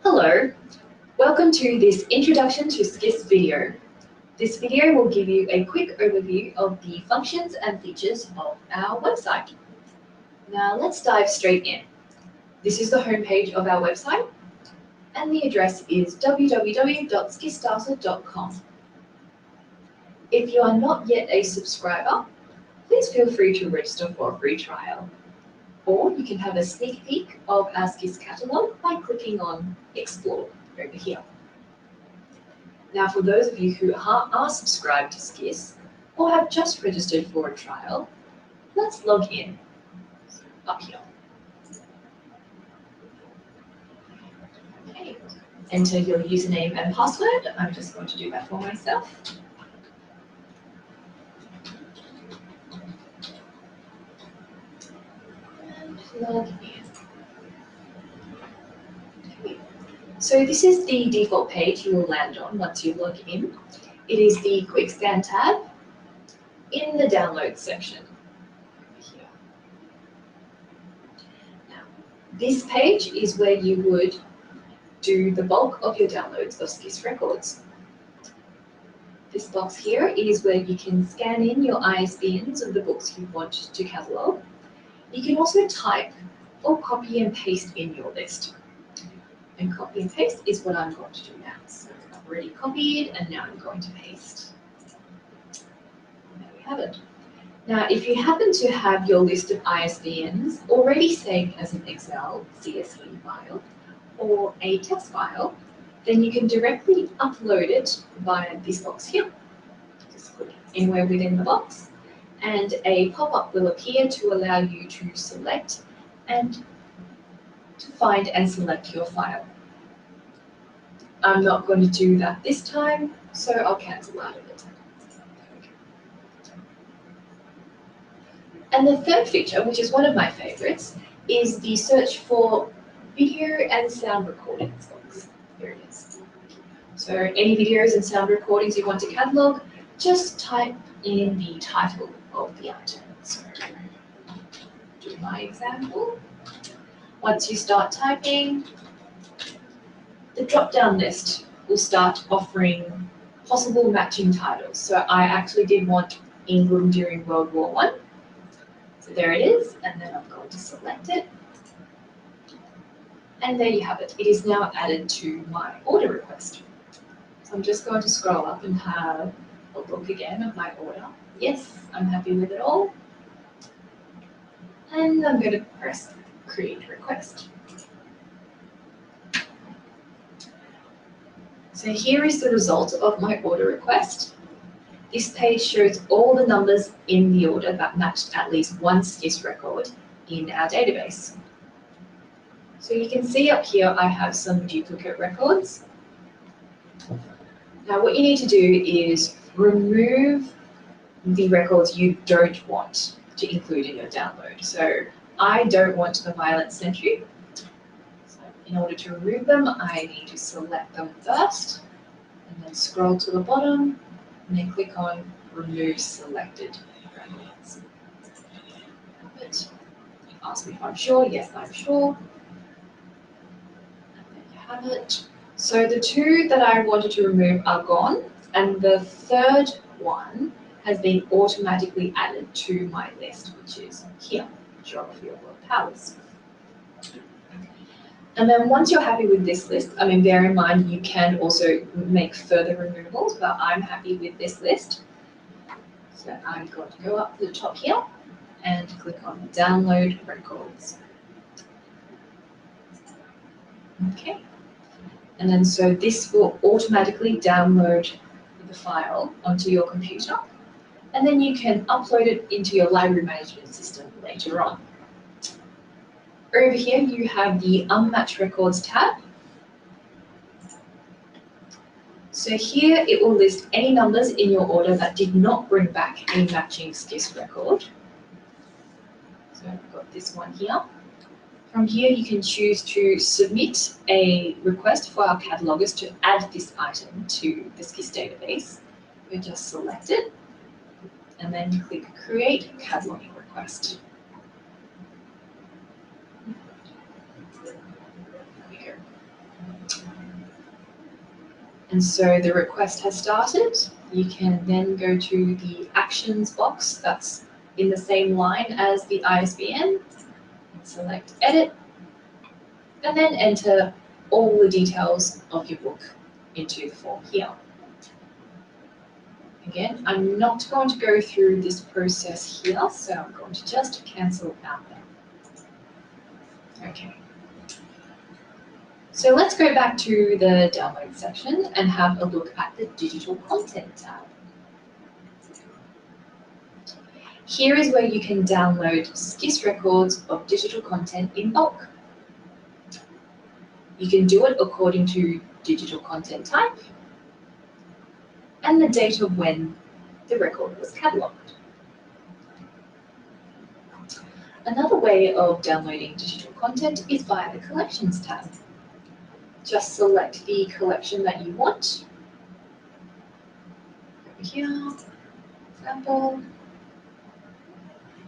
Hello, welcome to this Introduction to SCIS video. This video will give you a quick overview of the functions and features of our website. Now let's dive straight in. This is the homepage of our website and the address is www.scisdata.com. If you are not yet a subscriber, please feel free to register for a free trial. Or you can have a sneak peek of our SCIS catalogue by clicking on Explore over here. Now, for those of you who are subscribed to SCIS or have just registered for a trial, let's log in up here. Okay. Enter your username and password. I'm just going to do that for myself. And log in. Okay. So this is the default page you will land on once you log in. It is the Quick Scan tab in the Download section. Here. Now, this page is where you would do the bulk of your downloads of SCIS records. This box here is where you can scan in your ISBNs of the books you want to catalogue. You can also type or copy and paste in your list. And copy and paste is what I'm going to do now. So I've already copied and now I'm going to paste. And there we have it. Now, if you happen to have your list of ISBNs already saved as an Excel CSV file or a text file, then you can directly upload it via this box here. Just click anywhere within the box and a pop-up will appear to allow you to select and to find and select your file. I'm not going to do that this time, so I'll cancel out of it. And the third feature, which is one of my favorites, is the search for video and sound recordings box. Here it is. So any videos and sound recordings you want to catalogue, just type in the title of the item. So do my example. Once you start typing, the drop-down list will start offering possible matching titles. So I actually did want England during World War I. So there it is, and then I'm going to select it. And there you have it. It is now added to my order request. So I'm just going to scroll up and have a look again of my order. Yes, I'm happy with it all. And I'm going to press Create Request. So here is the result of my order request. This page shows all the numbers in the order that matched at least one SCIS record in our database. So you can see up here I have some duplicate records. Now what you need to do is remove the records you don't want to include in your download. So I don't want the violent century. So in order to remove them, I need to select them first and then scroll to the bottom and then click on Remove Selected Records. Ask me if I'm sure. Yes, I'm sure. And there you have it. So the two that I wanted to remove are gone, and the third one has been automatically added to my list, which is here, Geography of World Powers. And then once you're happy with this list, bear in mind you can also make further removals, but I'm happy with this list. So I'm going to go up to the top here and click on Download Records. Okay. And then so this will automatically download the file onto your computer, and then you can upload it into your library management system later on. Over here you have the Unmatched Records tab. So here it will list any numbers in your order that did not bring back a matching SCIS record. So I've got this one here. From here you can choose to submit a request for our cataloguers to add this item to the SCIS database. You just select it and then click Create Cataloguing Request. And so the request has started. You can then go to the actions box that's in the same line as the ISBN, and select edit, and then enter all the details of your book into the form here. Again, I'm not going to go through this process here, so I'm going to just cancel out that. Okay. So let's go back to the download section and have a look at the digital content tab. Here is where you can download SCIS records of digital content in bulk. You can do it according to digital content type and the date of when the record was catalogued. Another way of downloading digital content is via the Collections tab. Just select the collection that you want. Over here, example,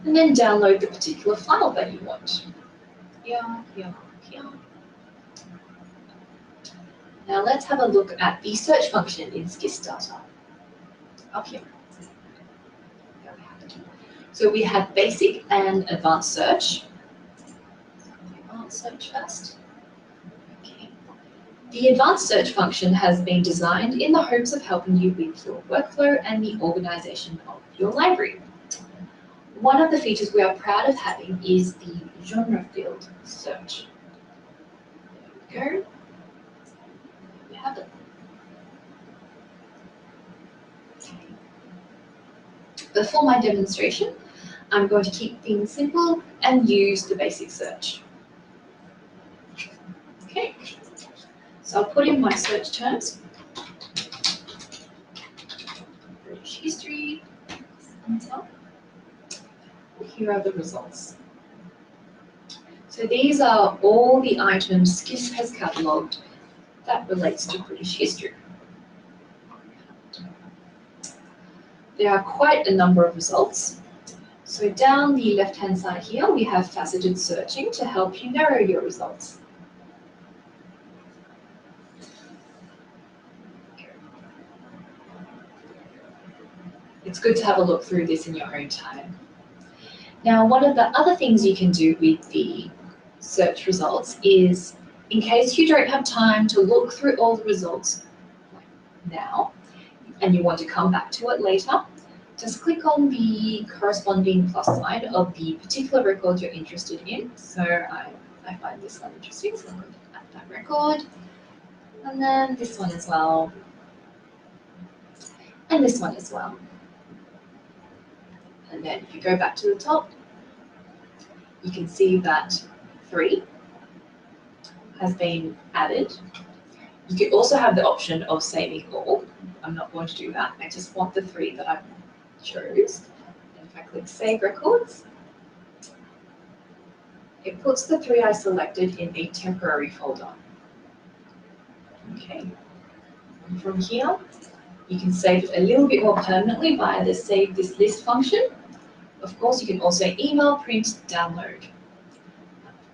and then download the particular file that you want. Here. Now let's have a look at the search function in SCIS Data. Up here. So we have basic and advanced search. Advanced search first. Okay. The advanced search function has been designed in the hopes of helping you with your workflow and the organization of your library. One of the features we are proud of having is the genre field search. There we go. We have it. But for my demonstration, I'm going to keep things simple and use the basic search. Okay, so I'll put in my search terms. British history, enter. Here are the results. So these are all the items SCIS has catalogued that relates to British history. There are quite a number of results. So down the left-hand side here, we have faceted searching to help you narrow your results. It's good to have a look through this in your own time. Now, one of the other things you can do with the search results is, in case you don't have time to look through all the results now, and you want to come back to it later, just click on the corresponding plus sign of the particular record you're interested in. So I find this one interesting, so I'm going to add that record. And then this one as well. And this one as well. And then if you go back to the top, you can see that 3 has been added. You could also have the option of saving all. I'm not going to do that. I just want the 3 that I chose. And if I click Save Records, it puts the 3 I selected in a temporary folder. Okay. And from here, you can save it a little bit more permanently via the Save This List function. Of course, you can also email, print, download.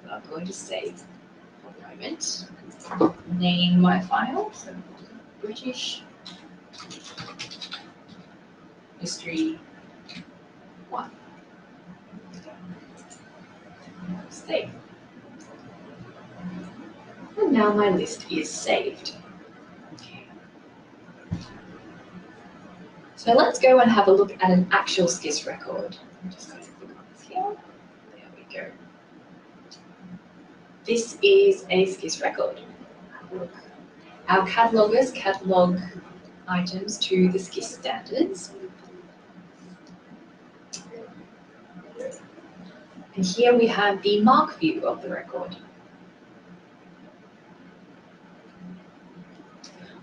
But I'm going to save for a moment. Name my file, so British History 1. Save. And now my list is saved. Okay. So let's go and have a look at an actual SCIS record. I'm just going to click on this here. There we go. This is a SCIS record. Our cataloguers catalogue items to the SCIS standards. And here we have the mark view of the record.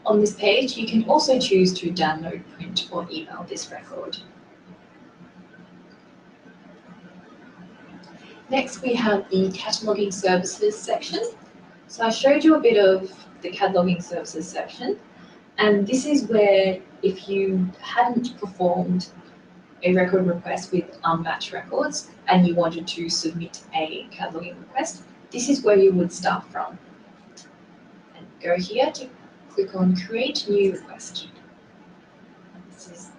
On this page, you can also choose to download, print, or email this record. Next, we have the Cataloguing Services section. So I showed you a bit of the Cataloguing Services section, and this is where if you hadn't performed a record request with unmatched records and you wanted to submit a cataloguing request, this is where you would start from. And go here to click on Create New Request. This is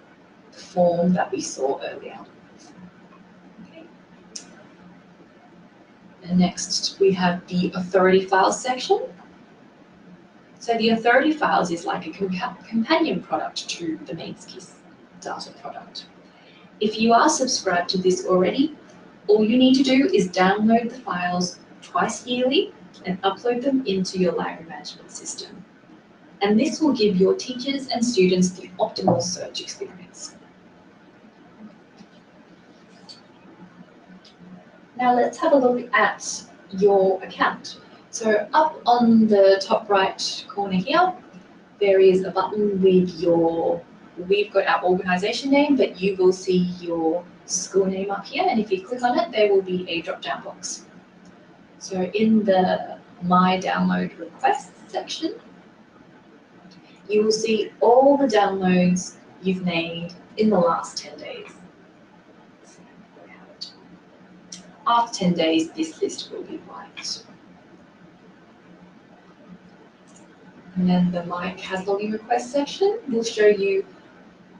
the form that we saw earlier. Okay. And next we have the Authority Files section. So the Authority Files is like a companion product to the main SCIS Data product. If you are subscribed to this already, all you need to do is download the files twice yearly and upload them into your library management system. And this will give your teachers and students the optimal search experience. Now let's have a look at your account. So up on the top right corner here, there is a button with we've got our organisation name, but you will see your school name up here, and if you click on it, there will be a drop-down box. So in the My Download Requests section, you will see all the downloads you've made in the last 10 days. After 10 days, this list will be white. And then the My Cataloguing Requests section will show you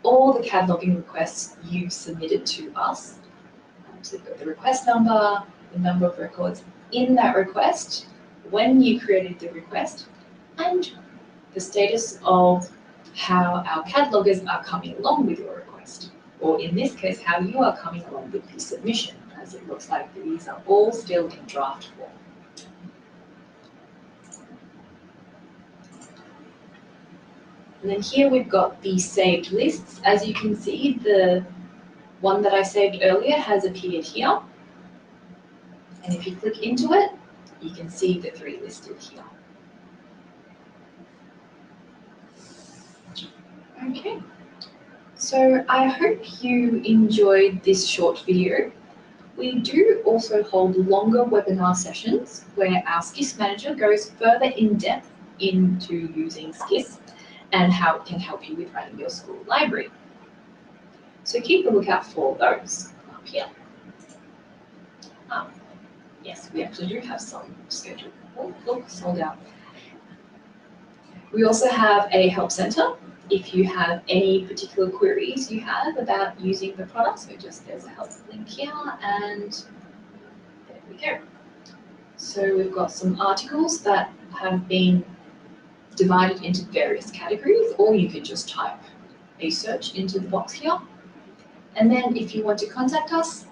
all the cataloging requests you've submitted to us. So you've got the request number, the number of records in that request, when you created the request, and the status of how our catalogers are coming along with your request, or in this case, how you are coming along with the submission, as it looks like these are all still in draft form. And then here we've got the saved lists. As you can see, the one that I saved earlier has appeared here. And if you click into it, you can see the 3 listed here. Okay, so I hope you enjoyed this short video. We do also hold longer webinar sessions where our SCIS manager goes further in depth into using SCIS and how it can help you with running your school library. So keep a lookout for those up here. Yes, we actually do have some scheduled. Oh, look, sold out. We also have a help center. If you have any particular queries you have about using the product, so just there's a help link here, and there we go. So we've got some articles that have been divided into various categories, or you can just type a search into the box here. And then if you want to contact us,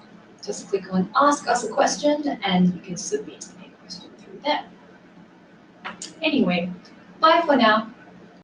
just click on Ask Us a Question and you can submit a question through there. Anyway, bye for now.